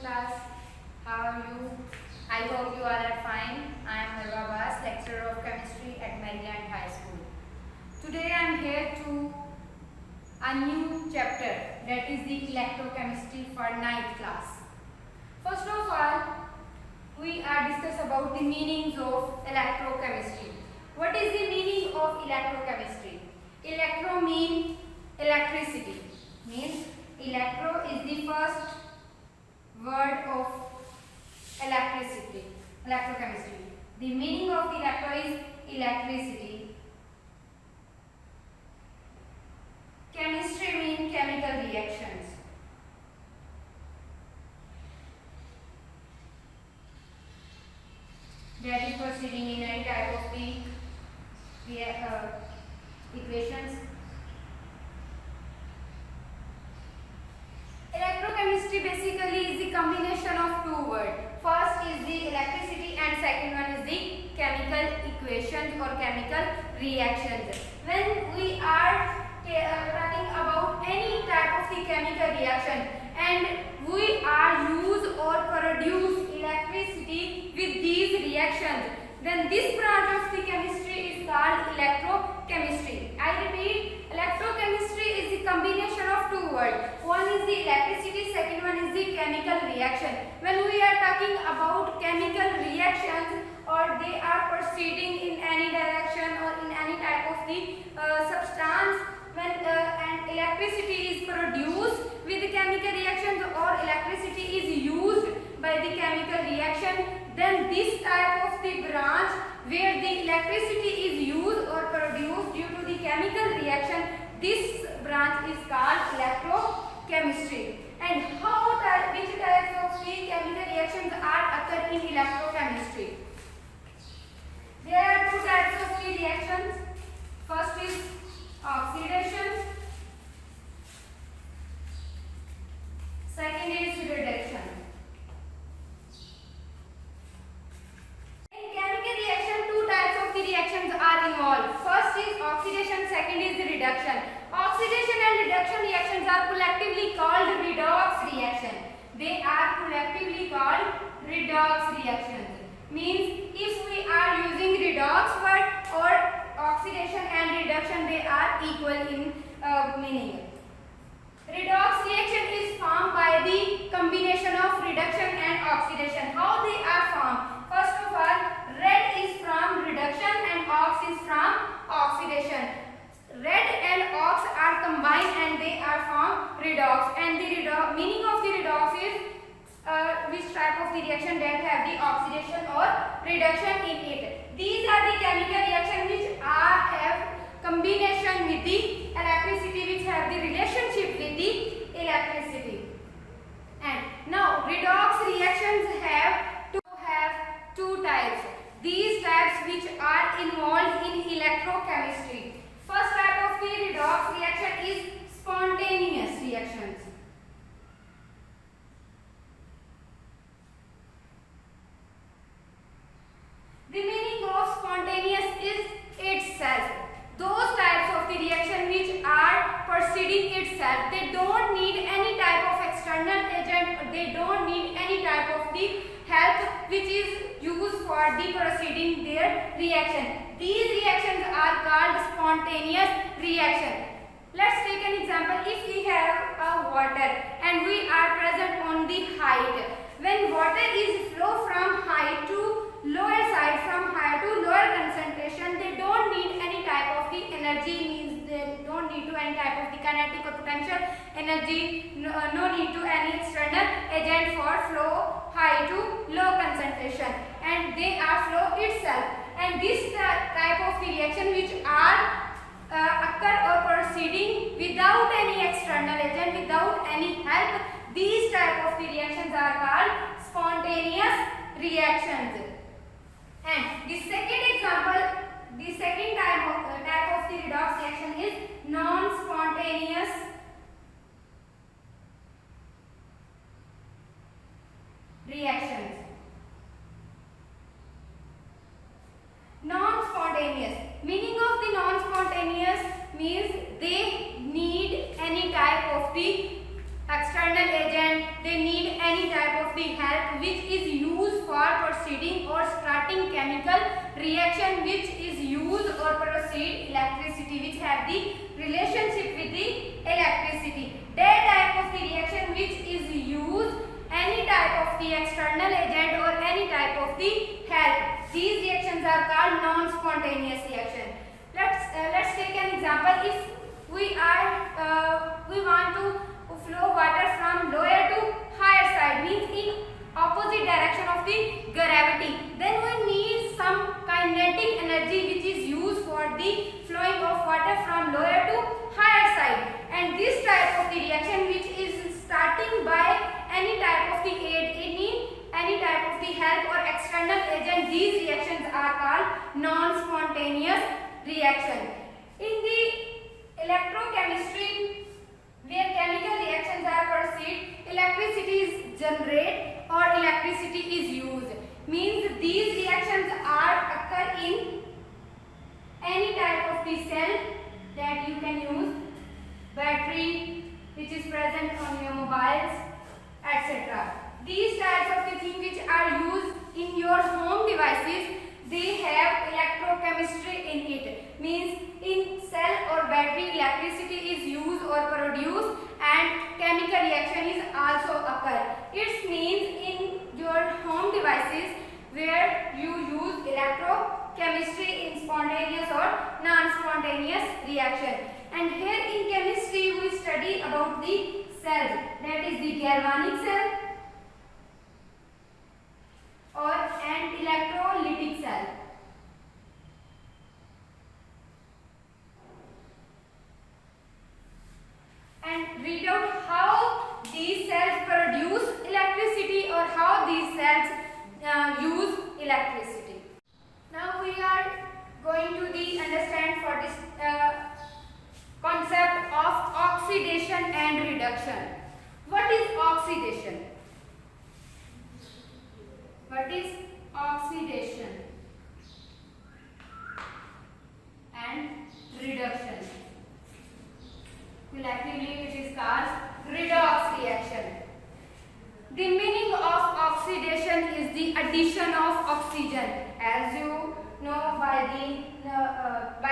class. How are you? I hope you all are fine. I am Harva Bas, lecturer of chemistry at Maryland High School. Today I am here to a new chapter, that is the electrochemistry for 9th class. First of all, we are discuss about the meanings of electrochemistry. What is the meaning of electrochemistry? Electro means electricity. Means electro is the first word of electrochemistry. The meaning of electro is electricity. Chemistry means chemical reactions. That is proceeding in any type of the equations. Electrochemistry basically is the combination of two words. First is the electricity and second one is the chemical equations or chemical reactions. When we are talking about any type of the chemical reaction and we are use or produce electricity with these reactions, then this branch of the chemistry is called electrochemistry. I repeat, electrochemistry is the combination of two words. One is the electricity, second one is the chemical reaction. When we are talking about chemical reactions or they are proceeding in any direction or in any type of the substance, when and electricity is produced with the chemical reactions or electricity is used by the chemical reaction, then this type of the branch where the electricity is used or produced due to the chemical reaction, this branch is called electrochemistry. And which types of the chemical reactions are occur in electrochemistry? There are two types of the reactions. First is oxidation, second is reduction. In chemical reaction, two types of the reactions are involved. First is oxidation, second is reduction. Oxidation and reduction reactions are collectively called redox reaction. They are collectively called redox reactions. Means if we are using redox word or oxidation and reduction, they are equal in meaning. Redox reaction is formed by the combination of reduction and oxidation. How they are formed? First of all, red is from reduction and ox is from oxidation. Red and ox are combined and they are formed redox. And the meaning of the redox is which type of the reaction that have the oxidation or reduction in it. These are the chemical reactions which have combination with the electricity, which have the relationship with the electricity. And now redox reactions have two types. These types which are involved in electrochemistry. First type of the redox reaction is spontaneous reactions. The meaning of spontaneous is itself. Those types of the reaction which are proceeding itself, they don't need any type of external agent, they don't need any type of the help which is used for the proceeding their reaction. These reactions are called spontaneous reaction. Let's take an example. If we have a water and we are present on the height, when water is flow from high to lower side, from higher to lower concentration, they don't need any type of the energy, means they don't need to any type of the kinetic or potential energy, no need to any external agent for flow high to low concentration, and they are flow itself. And this type of the reaction which are occur or proceeding without any external agent, without any help, these type of the reactions are called spontaneous reactions. And the second example, the second type of the redox reaction is non-spontaneous reactions. Non-spontaneous. Meaning of the non-spontaneous means they need any type of the external agent, they need any type of starting chemical reaction which is used or proceed electricity, which have the relationship with the electricity. That type of the reaction which is used any type of the external agent or any type of the help. These reactions are called non-spontaneous reaction. Let's take an example. If we want to flow water from lower to higher side, means in opposite direction of the gravity, then we need some kinetic energy which is used for the flowing of water from lower to higher side. And this type of the reaction which is starting by any type of the aid, any type of the help or external agent, these reactions are called non-spontaneous reaction. In the electrochemistry, where chemical reactions are proceed, electricity is generated or electricity is used. Means these reactions are occur in any type of the cell that you can use, battery which is present on your mobiles, etc. These types of the things which are used in your home devices, they have electrochemistry in it. Means in cell or battery, electricity is used or produced and chemical reaction is also occur. It means in your home devices where you use electrochemistry in spontaneous or non-spontaneous reaction. And here in chemistry we study about the cell, that is the galvanic cell or an electrolytic cell. And read out how these cells produce electricity or how these cells use electricity. Now we are going to understand for this concept of oxidation and reduction. What is oxidation? What is oxidation and reduction? Collectively it is called redox reaction. The meaning of oxidation is the addition of oxygen. As you know by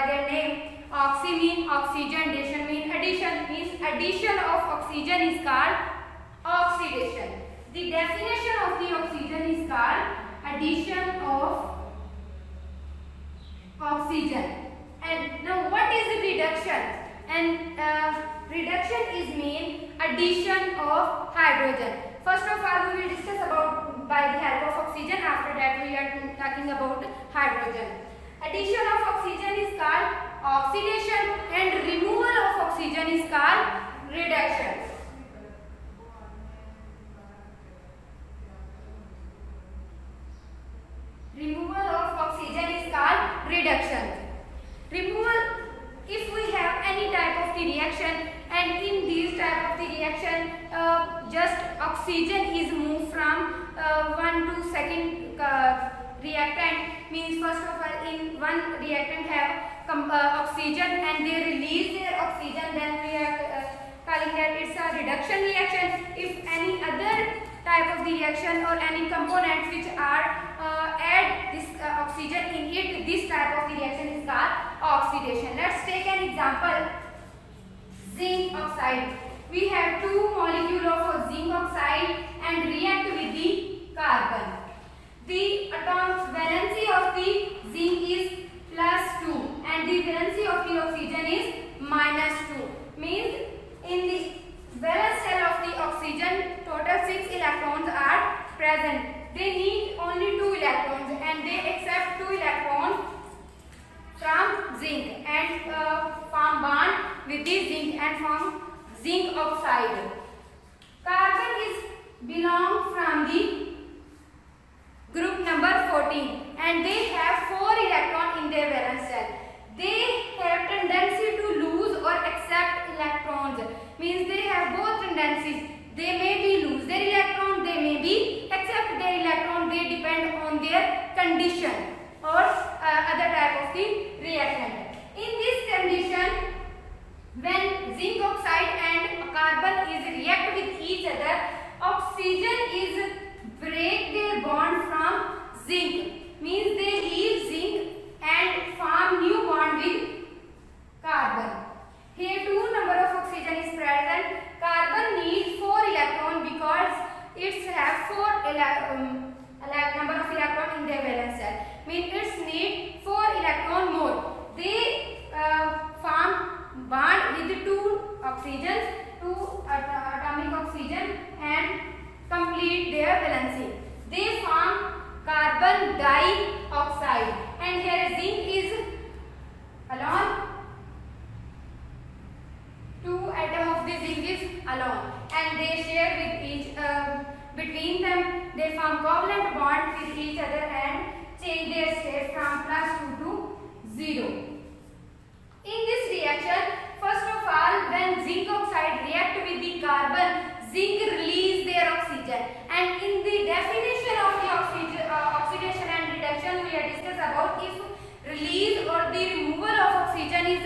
their name, oxy mean oxygen, addition mean addition. Means addition of oxygen is called oxidation. The definition of the oxygen is called addition of oxygen. And now what is reduction? And reduction is mean addition of hydrogen. First of all, we will discuss about by the help of oxygen. After that, we are talking about hydrogen. Addition of oxygen is called oxidation and removal of oxygen is called reduction. Removal of oxygen is called reduction. Removal, if we have any type of the reaction and in these type of the reaction just oxygen is moved from one to second reactant, means first of all in one reactant have oxygen and they release their oxygen, then we are calling that it's a reduction reaction. If any other type of the reaction or any components which are add this oxygen in it, this type of the reaction is called oxidation. Let's take an example. Zinc oxide. We have two molecules of zinc oxide and react with the carbon. The atomic valency of the zinc is +2 and the valency of the oxygen is -2. Means in the valence shell of the oxygen total 6 electrons are present. They need only 2 electrons and they accept 2 electrons from zinc and form bond with the zinc and form zinc oxide. Carbon is belong from the group number 14 and they have 4 electrons in their valence shell. They have tendency to lose or accept electrons. Means they have both tendencies. They may be lose their electron, they may be accept their electron. They depend on their condition or other type of the reactant. In this condition, when zinc oxide and carbon is react with each other, oxygen is break their bond from zinc. Means they share with each between them. They form covalent bond with each other and change their state from +2 to 0. In this reaction, first of all, when zinc oxide react with the carbon, zinc release their oxygen. And in the definition of the oxidation and reduction, we have discussed about if release or the removal of oxygen is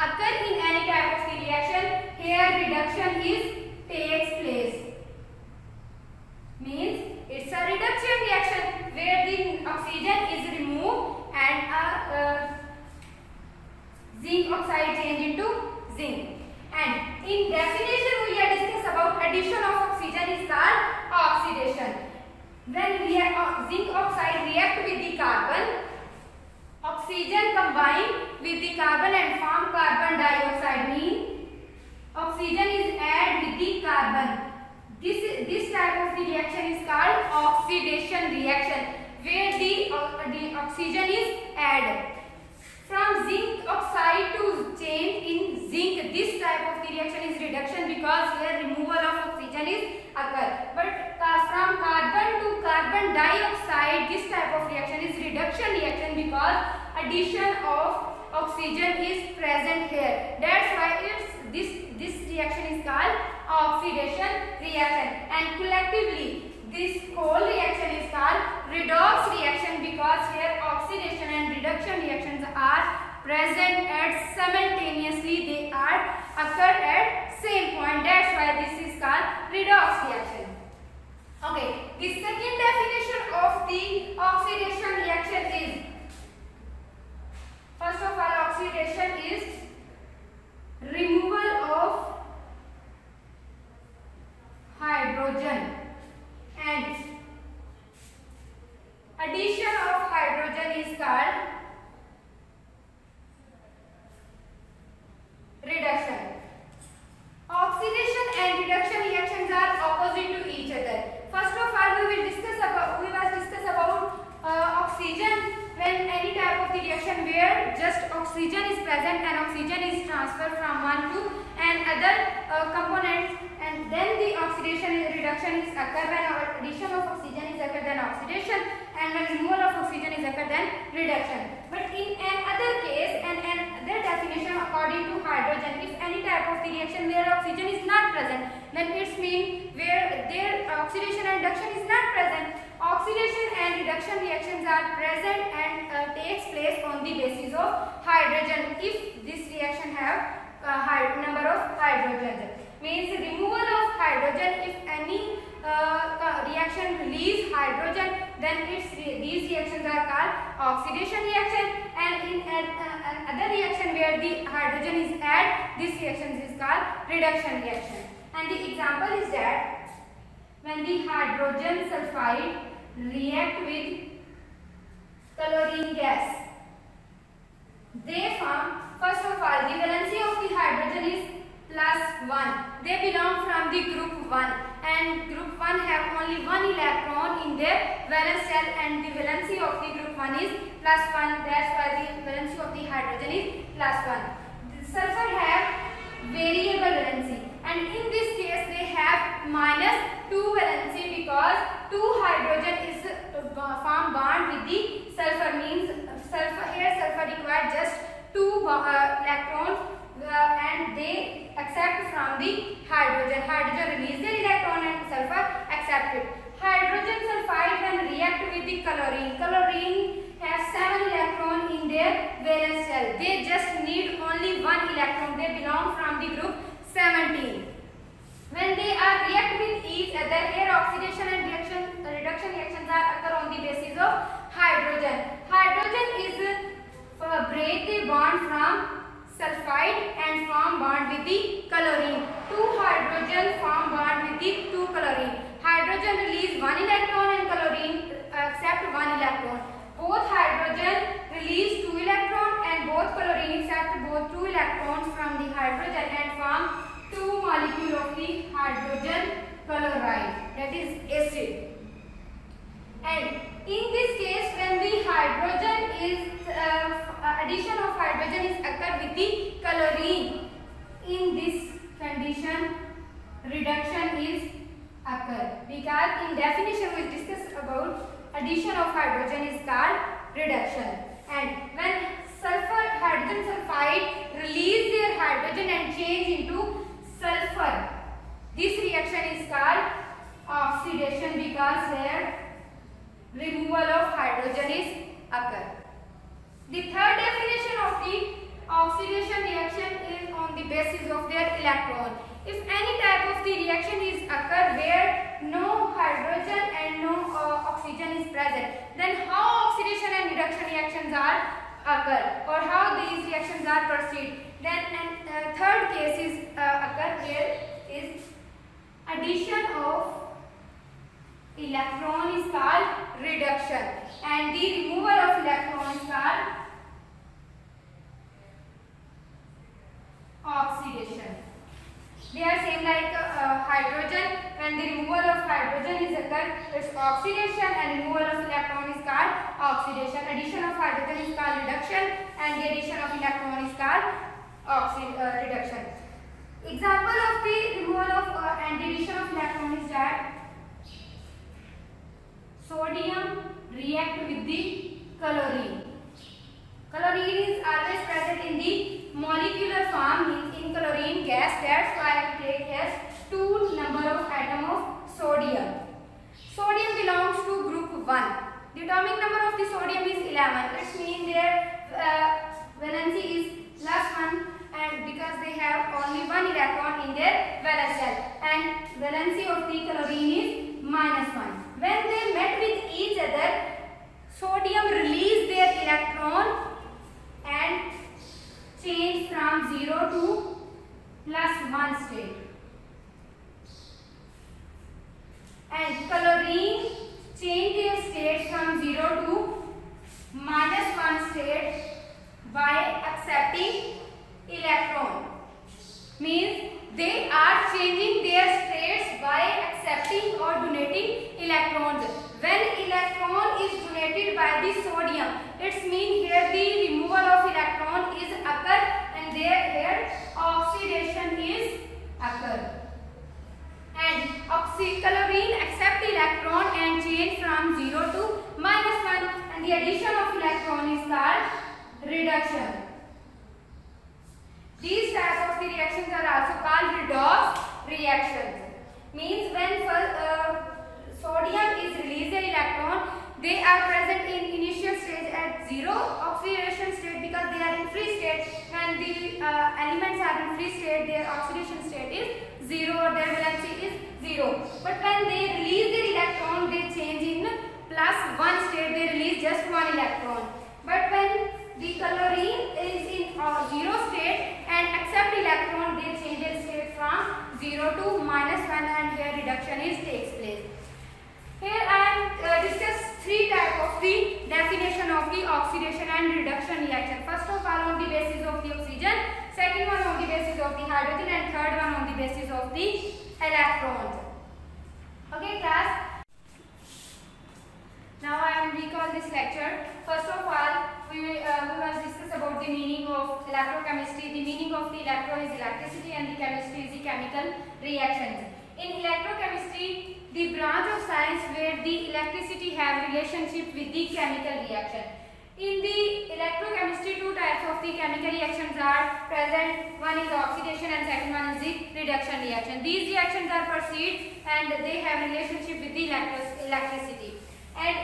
occur in any type of the reaction, here reduction is takes place. Means it's a reduction reaction where the oxygen is removed and zinc oxide change into zinc. And in definition we have discussed about addition of oxygen is called oxidation. When zinc oxide react with the carbon, oxygen combine with the carbon and form carbon dioxide. Mean oxygen is add with the carbon. This type of the reaction is called oxidation reaction, where the oxygen is added. From zinc oxide to change in zinc, this type of the reaction is reduction because here removal of oxygen is occur. But from carbon to carbon dioxide, this type of reaction is reduction reaction because addition of oxygen is present here. That's why this reaction is called oxidation reaction. And collectively, this whole reaction is called redox reaction because here oxidation and reduction reactions are present at simultaneously. They are occur at same point. That's why this is called redox reaction. Okay, the second definition of the oxidation reaction is, first of all, oxidation is removal of hydrogen and addition of hydrogen is called reduction. Oxidation and reduction reactions are opposite to each other. First of all, we will discuss about oxygen. When any type of the reaction where just oxygen is present and oxygen is transferred from one to another component, and then the oxidation and reduction is occur when addition of oxygen is occur, then oxidation, and when removal of oxygen is occur, then reduction. But in another case and another definition according to hydrogen, if any type of the reaction where oxygen is not present, then it means where their oxidation and reduction is not present. Oxidation and reduction reactions are present and takes place on the basis of hydrogen if this reaction have high number of hydrogens. Means removal of hydrogen, if any reaction release hydrogen, then these reactions are called oxidation reaction. And in another reaction where the hydrogen is added, this reaction is called reduction reaction. And the example is that when the hydrogen sulfide react with chlorine gas, they form, first of all, the valency of the hydrogen is +1. They belong from the group 1 and group 1 have only one electron in their valence shell and the valency of the group 1 is +1. That's why the valency of the hydrogen is +1. The sulfur have variable valency and in this case they have -2 valency because 2 hydrogen is form bond with the sulfur. Means sulfur requires just 2 electrons and they accept from the hydrogen. Hydrogen release their electron and sulfur accept it. Hydrogen sulfide when react with the chlorine. Chlorine has 7 electrons in their valence shell. They just need only 1 electron. They belong from the group 17. When they are react with each other, here oxidation and reduction reactions are occur on the basis of hydrogen. Hydrogen is break the bond from sulfide and form bond with the chlorine. 2 hydrogen form bond with the 2 chlorine. Hydrogen release 1 electron and chlorine accept 1 electron. Both hydrogen release 2 electron and both chlorine accept both 2 electrons from the hydrogen and form 2 molecule of the hydrogen chloride, that is acid. And in this case when the hydrogen is addition of hydrogen is occur with the chlorine, in this condition reduction is occur, because in definition we discuss about addition of hydrogen is called reduction, and when sulfur hydrogen sulfide release their hydrogen and change into sulfur, this reaction is called oxidation, because here removal of hydrogen is occur. The third definition of the oxidation reaction is on the basis of their electron. If any type of the reaction is occur where no hydrogen and no oxygen is present, then how oxidation and reduction reactions are occur, or how these reactions are proceed. Then third case is occur where is addition of electron is called reduction, and the removal of electron is called oxidation. They are same like hydrogen. When the removal of hydrogen is occur, it's oxidation, and removal of electron is called oxidation. Addition of hydrogen is called reduction, and the addition of electron is called reduction. Example of the removal of and addition of electron is that sodium react with the chlorine. Chlorine is always present in the molecular form, means in chlorine gas. That's why we take as 2 number of atom of sodium. Sodium belongs to group 1. The atomic number of the sodium is 11. It means their valency is +1, and because they have only 1 electron in their valence shell, and valency of the chlorine is -1. When they met with each other, sodium release their electron and change from 0 to +1 state, and chlorine change their state from 0 to -1 state by accepting electron. Means they are changing their states by accepting or donating electrons. When electron is donated by the sodium, it means here the removal of electron is occur, and there here oxidation is occur. And chlorine accept electron and change from 0 to -1, and the addition of electron is called reduction. These types of the reactions are also called redox reactions. Means when sodium is releasing electron, they are present in initial stage at 0 oxidation state, because they are in free state. When the elements are in free state, their oxidation state is 0, or their valency is 0. But when they release their electron, they change in +1 state, they release just 1 electron. But when the chlorine is in 0 state and accept electron, they change their state from 0 to -1, and here reduction is takes place. Here I am discuss 3 types of the definition of the oxidation and reduction reaction. First of all, on the basis of the oxygen, second one on the basis of the hydrogen, and third one on the basis of the electrons. Okay class, now I am recall this lecture. First of all, we will discuss about the meaning of electrochemistry. The meaning of the electron is electricity, and the chemistry is the chemical reactions. In electrochemistry, the branch of science where the electricity have relationship with the chemical reaction. In the electrochemistry, 2 types of the chemical reactions are present. One is oxidation, and second one is the reduction reaction. These reactions are proceed, and they have relationship with the electricity. And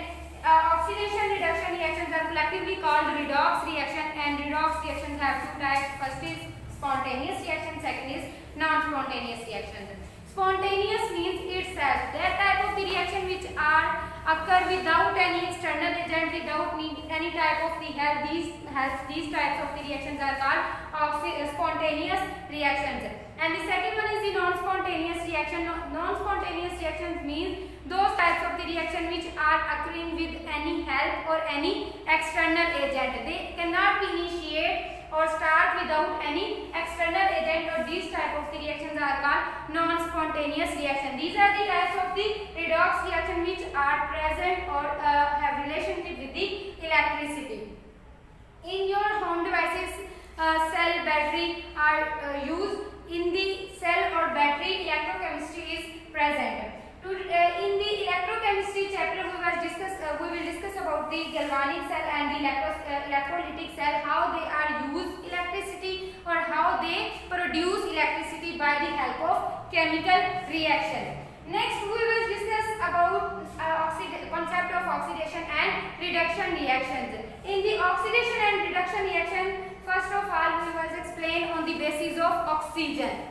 oxidation reduction reactions are collectively called redox reaction, and redox reactions have 2 types. First is spontaneous reaction, second is non-spontaneous reaction. Spontaneous means itself, that type of the reaction which are occur without any external agent, without any type of the help. These types of the reactions are called spontaneous reactions. And the second one is the non-spontaneous reaction. Non-spontaneous reactions means those types of the reaction which are occurring with any help or any external agent. They cannot be initiated or start without any external agent, or these type of the reactions are called non-spontaneous reaction. These are the types of the redox reaction which are present or have relationship with the electricity. In your home devices, cell, battery are used. In the cell or battery, electrochemistry is present. In the electrochemistry chapter, we will discuss about the galvanic cell and the electrolytic cell, how they are used electricity or how they produce electricity by the help of chemical reaction. Next, we will discuss about concept of oxidation and reduction reactions. In the oxidation and reduction reaction, first of all, we will explain on the basis of oxygen.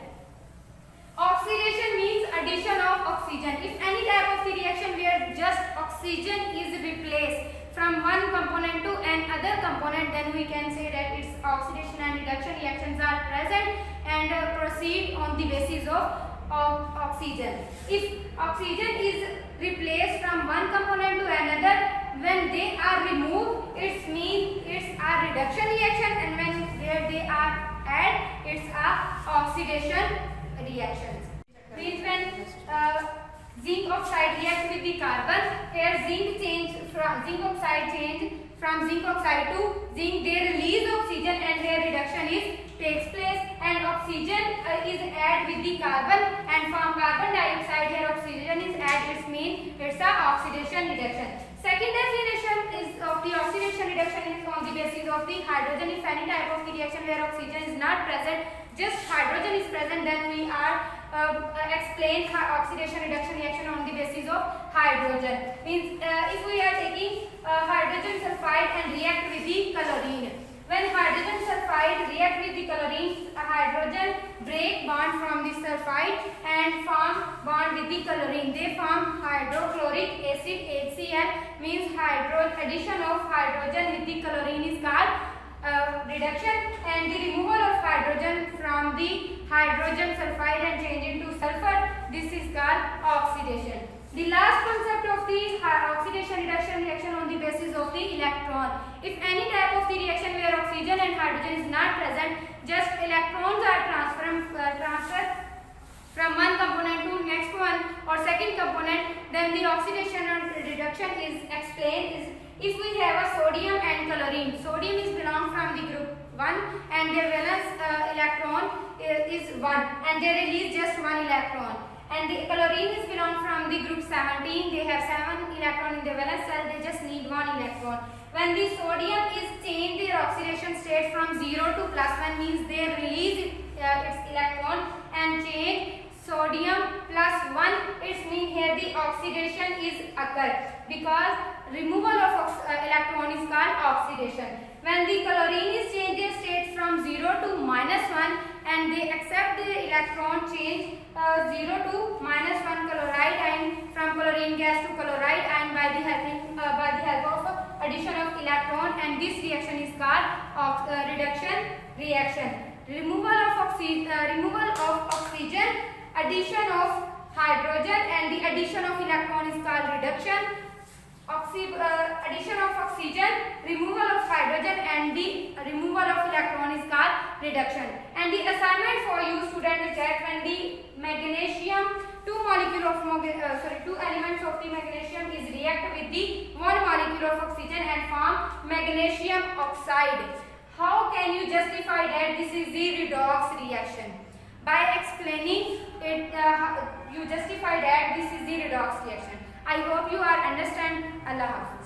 Oxidation means addition of oxygen. If any type of the reaction where just oxygen is replaced from one component to another component, then we can say that its oxidation and reduction reactions are present and proceed on the basis of oxygen. If oxygen is replaced from one component to another, when they are removed, it means it's a reduction reaction, and when they are added, it's a oxidation reactions. Means when zinc oxide reacts with the carbon, here zinc oxide change from zinc oxide to zinc, they release oxygen and here reduction takes place, and oxygen is added with the carbon and from carbon dioxide here oxygen is added, it means it's a oxidation reduction. Second definition is of the oxidation reduction is on the basis of the hydrogen. If any type of the reaction where oxygen is not present, just hydrogen is present, then we are explain oxidation reduction reaction on the basis of hydrogen. Means if we are taking hydrogen sulfide and react with the chlorine. When hydrogen sulfide react with the chlorine, hydrogen break bond from the sulfide and form bond with the chlorine. They form hydrochloric acid HCl, means addition of hydrogen with the chlorine is called reduction, and the removal of hydrogen from the hydrogen sulfide and change into sulfur, this is called oxidation. The last concept of the oxidation reduction reaction on the basis of the electron. If any type of the reaction where oxygen and hydrogen is not present, just electrons are transferred from one component to next one or second component, then the oxidation and reduction is explained. If we have a sodium and chlorine, sodium is belong from the group 1 and their valence electron is 1 and they release just 1 electron, and the chlorine is belong from the group 17, they have 7 electron in the valence cell, they just need 1 electron. When the sodium is changed their oxidation state from 0 to +1, means they release its electron and change sodium +1, it means here the oxidation is occurred because removal of electron is called oxidation. When the chlorine is changed their state from 0 to -1 and they accept the electron change 0 to -1 chloride ion from chlorine gas to chloride ion by the help of addition of electron, and this reaction is called reduction reaction. Removal of oxygen, addition of hydrogen and the addition of electron is called reduction. Addition of oxygen, removal of hydrogen and the removal of electron is called reduction. And the assignment for you student is that when the magnesium, two elements of the magnesium is react with the one molecule of oxygen and form magnesium oxide. How can you justify that this is the redox reaction? By explaining it, you justify that this is the redox reaction. I hope you are understand. Allah Hafiz.